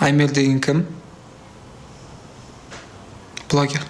Аймир деген кім? Блогер.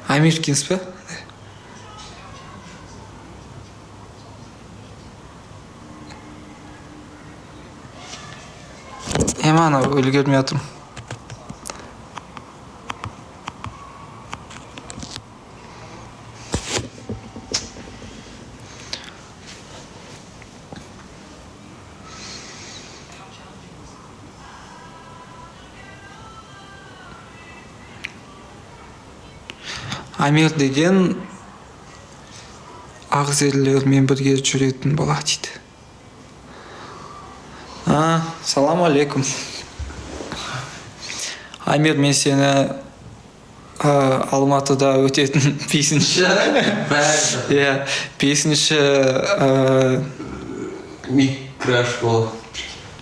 Аймир екенсіз бе? Ана үлгермей жатырмын. Амир деген ағзерлермен бірге жүретін бала дейді. Салам алейкум. Амир, мен сені Алматыда өтетін 5-ші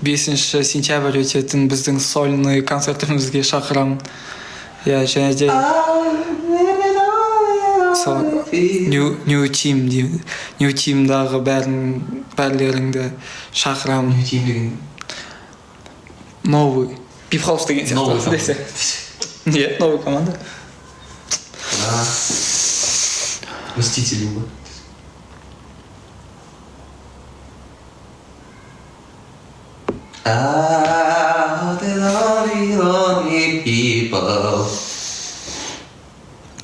5 сентябрь өтетін біздің сольный концертімізге шақырамын. Және де New Team'дағы бәрлеріңді шақырамын. New Team деген? Новый. Пипхаус деген сияқты десе. Нет, новый команда. Мстители бы.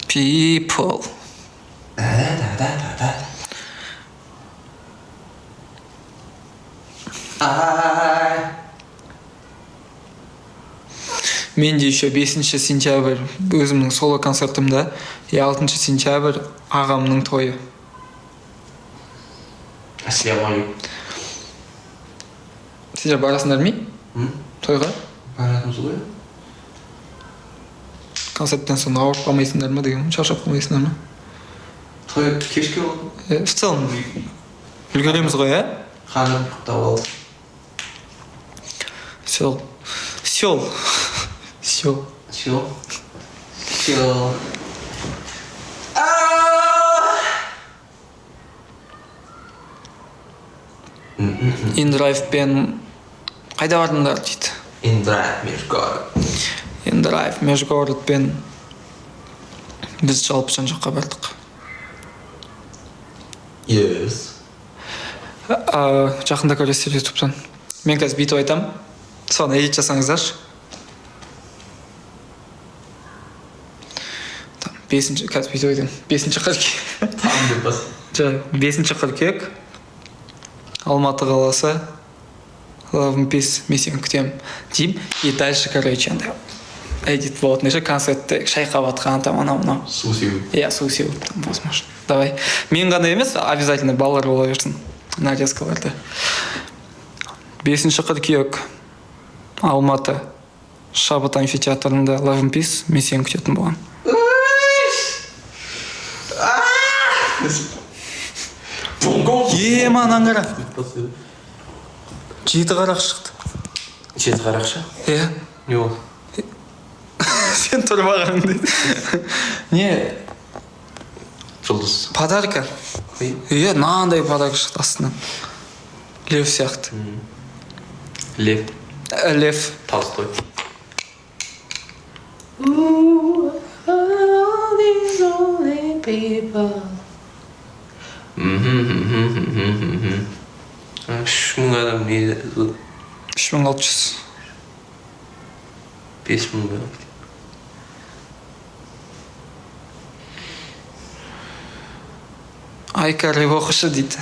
People. Мен де еще 5 сентябрь өзімнің соло концертімді, 6 сентябрь ағамның тойы. Ассалаумалейкум. Сіздер барасыңдар ма? Тойға? Баратымыз ғой. Концерттен соң ауырып қалмайсыңдар ма деген, шаршап қалмайсыңдар ма? Той кешке болды. В целом үлгереміз ғой, Қанын құттап алды. Сел. Индрайвпен қайда бардыңдар дейді. Индрайв межгородпен біз жалпы жан жаққа бардық. Жақында көресіздер ютубтан. Мен қазір бүйтіп айтамын, соны эдит жасаңыздаршы. 5-ші қазір бүйтіп айтамын. 5-ші қыркүйек. 5-ші қыркүйек Алматы қаласы Love and Peace, мен сені күтемін деймін. И дальше, короче, эдит болатын ше, концертте шайқап атқан там анау. Су сеу. Су сеу, там возможно. Давай. Мен ғана емес, обязательно балалар бола берсін нарезкаларда. 5-ші қыркүйек Алматы Шабыт амфитеатрында Love and Peace, мен сені күтетін болған. Ман аңғара. 7 қарақ шықты. 7 қарақ шы? Не ол? Сен тұрмаған дейді. Не? Жұлдыз. Подарка. Нандай подарка шықты астынан. Лев сияқты. Лев. Толстой. Мың адам не? 3600. 5000 ба? Айкары оқышы дейді.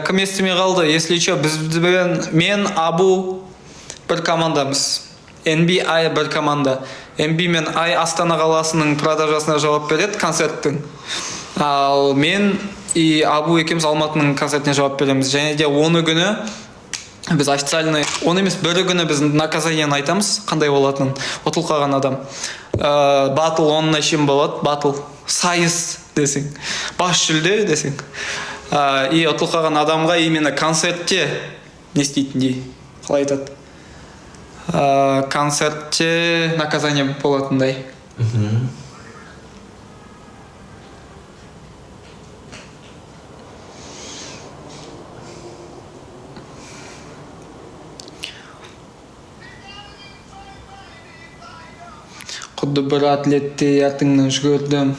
Кім естімей қалды? Если что, мен Абу бір командамыз. NBI бір команда. NB мен I Астана қаласының продажасына жауап береді концерттің. Ал мен и Абу екеуміз Алматының концертіне жауап береміз. Және де 10 күні біз официальный, оны емес бірі күні біз наказаниені айтамыз, қандай болатынын. Ұтылып қалған адам. Батл 10-на шейін болады, батл. Сайыс десең. Бас жүлде десең. И ұтылып қалған адамға именно концертте не істейтіндей, қалай айтады. концертте наказание болатындай. Құдды бір атлетте ятыңнан жүгірдім.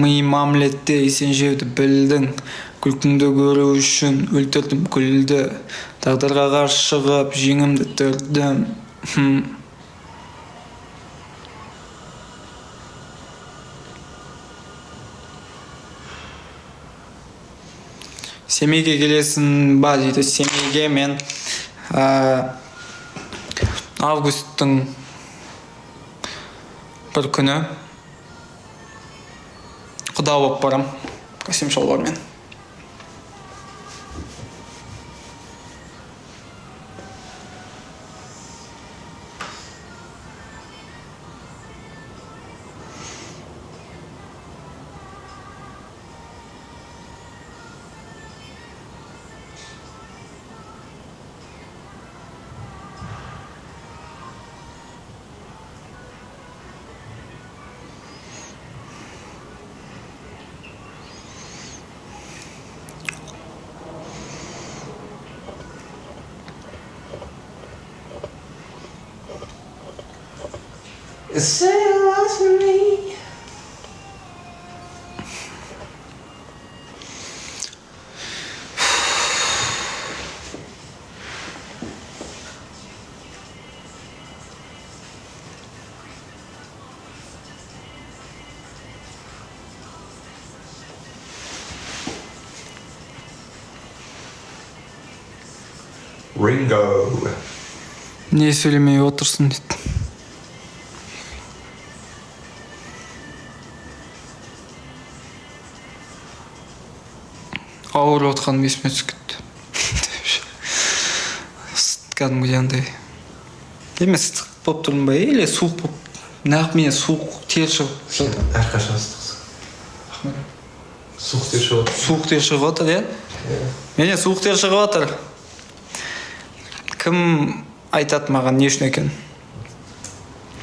Миым омлетте сен жеуді білдің. Күлкіңді көру үшін өлтірдім күлді. Тағдырға қарсы шығып жеңімді түрдім. Семейге келесің ба дейді. Семейге мен августтың бір күні құда болып барам. Костюм шалбармен. Say it wasn't me. Ringo. Не сөйлемей отырсын дейді. Ауыр отқаным есіме түсіп кетті. Кәдімгідей андай. Емес ыстық болып тұрмын ба, или суық болып. Нағып менен суық тер шығып. Әрқашан ыстықсың. Суық тер шығып отыр. Суық тер шығып отыр, иә? Менен суық тер шығып отыр. Кім айтады маған не үшін екен?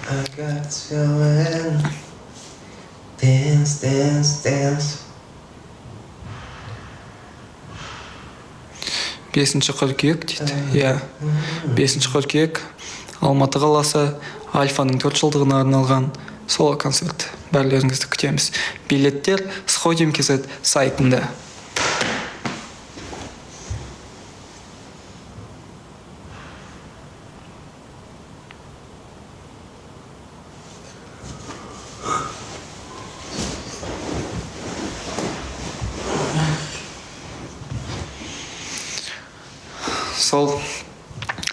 I got this feeling. Dance, dance, dance. 5 қыркүйек дейді. Иә. 5 қыркүйек Алматы қаласы Альфаның 4 жылдығына арналған соло концерт. Бәрлеріңізді күтеміз. Билеттер Сходим KZ сайтында. Сол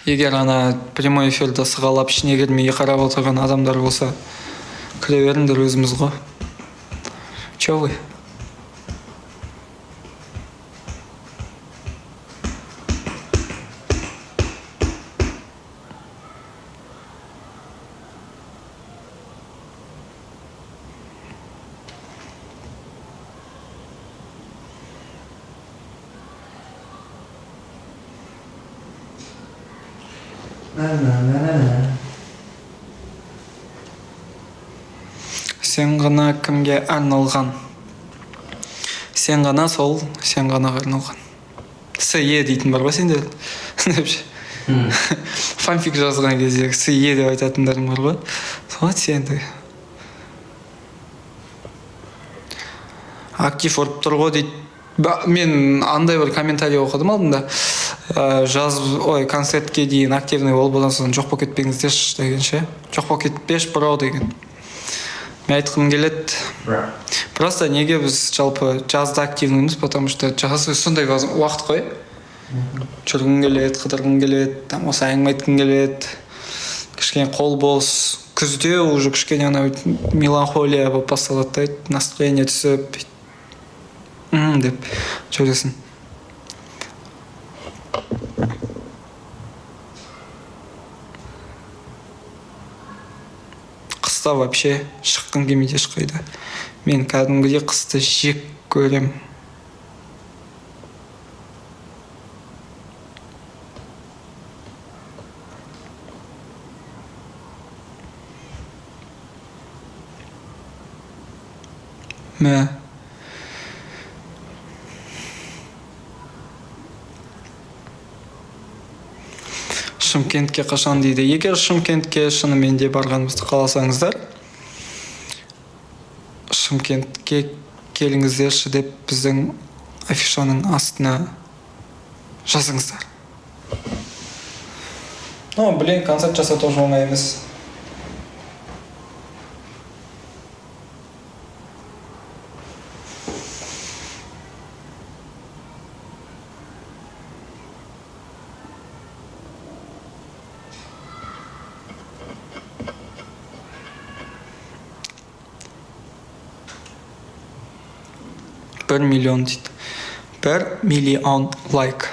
егер ана прямой эфирді сығалап ішіне кірмей қарап отырған адамдар болса, кіре беріңдер, өзіміз ғой. Чё вы? Сен ғана кімге арналған? Сен ғана сол, сен ғана арналған. С.Е. дейтін бар ба сенде? Фанфик жазған кезде С.Е. деп айтатындарың бар ба? Вот сенді. Актив ұрып тұр ғой дейді. Мен андай бір комментарий оқыдым алдында. Концертке дейін активный болып одан соң жоқ болып кетпеңіздерші дегенше. Жоқ болып кетпеш бро деген. Мен айтқым келеді. Просто неге біз жалпы жазда активныймыз, потому что жаз сондай уақыт қой. Жүргің келеді, қыдырғың келеді, там осы әңгіме айтқың келеді. Кішкене қол бос. Күзде уже кішкене ана меланхолия болып басталады, настроение түсіп деп жүресің. Қыста вообще шыққың келмейді ешқайда. Мен кәдімгідей қысты жек көрем. Мә. Шымкентке қашан дейді. Егер Шымкентке шынымен де барғанымызды қаласаңыздар, Шымкентке келіңіздерші деп біздің афишаның астына жазыңыздар. Блин, концерт жасау тоже оңай емес. Бір миллион дейді. 1 миллион лайк.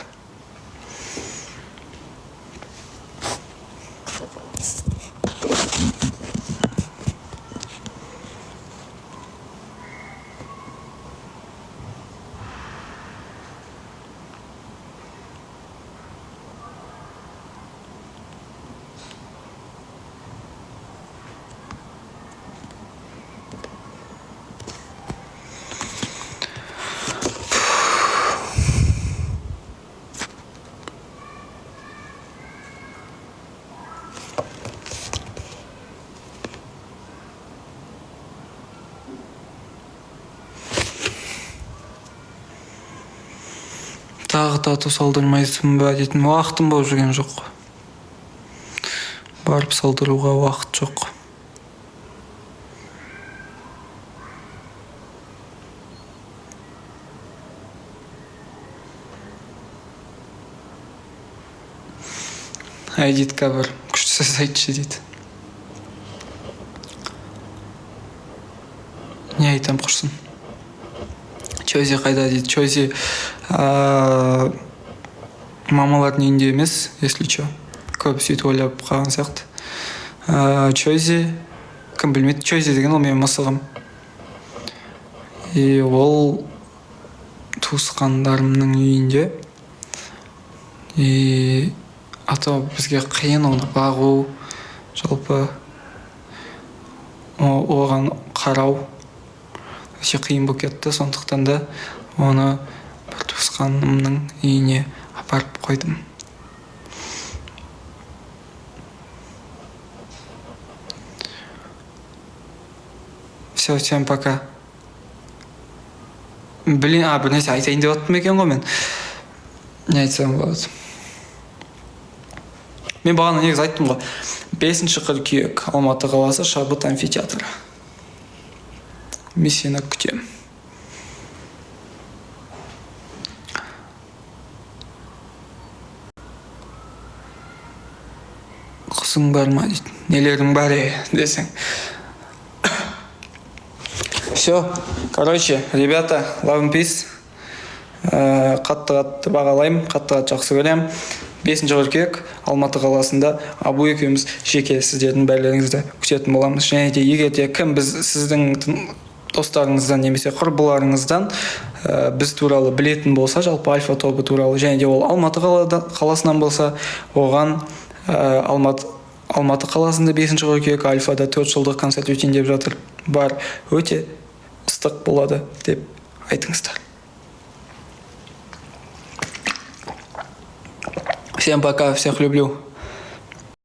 Тағы тату салдырмайсың ба дейтін уақытым болып жүрген жоқ. Барып салдыруға уақыт жоқ. Айдитқа бір күшті сөз айтшы дейді. Не айтам құрсын? Чойзи қайда дейді. Чойзи мамалардың үйінде емес, если чо. Көп сөйтіп ойлап қалған сияқты. Чойзи, кім білмейді, Чойзи деген ол менің мысығым. И ол туысқандарымның үйінде. И ата бізге қиын оны бағу, жалпы оған қарау өте қиын болып кетті. Сондықтан да оны бір туысқанымның үйіне апарып қойдым. Все, всем пока. Блин, бір нәрсе айтайын деп отырмын екен ғой мен. Не айтсам болады? Мен бағана негізі айттым ғой. 5 қыркүйек Алматы қаласы Шабыт амфитеатры. Мен сені күтем. Қызың бар ма дейді. Нелерің бар десең. Все, короче, ребята, love and peace. Қатты бағалаймын, қатты жақсы көрем. 5 қыркүйек Алматы қаласында Абу екеуміз жеке сіздердің бәрілеріңізді күтетін боламыз. Және де егер де кім сіздің достарыңыздан немесе құрбыларыңыздан біз туралы білетін болса, жалпы Альфа тобы туралы, және де ол Алматы қаласынан болса, оған Алматы қаласында 5 қыркүйек Альфада 4 жылдық концерт өтейін деп жатыр. Бар, өте ыстық болады деп айтыңыздар. Всем пока, всех люблю.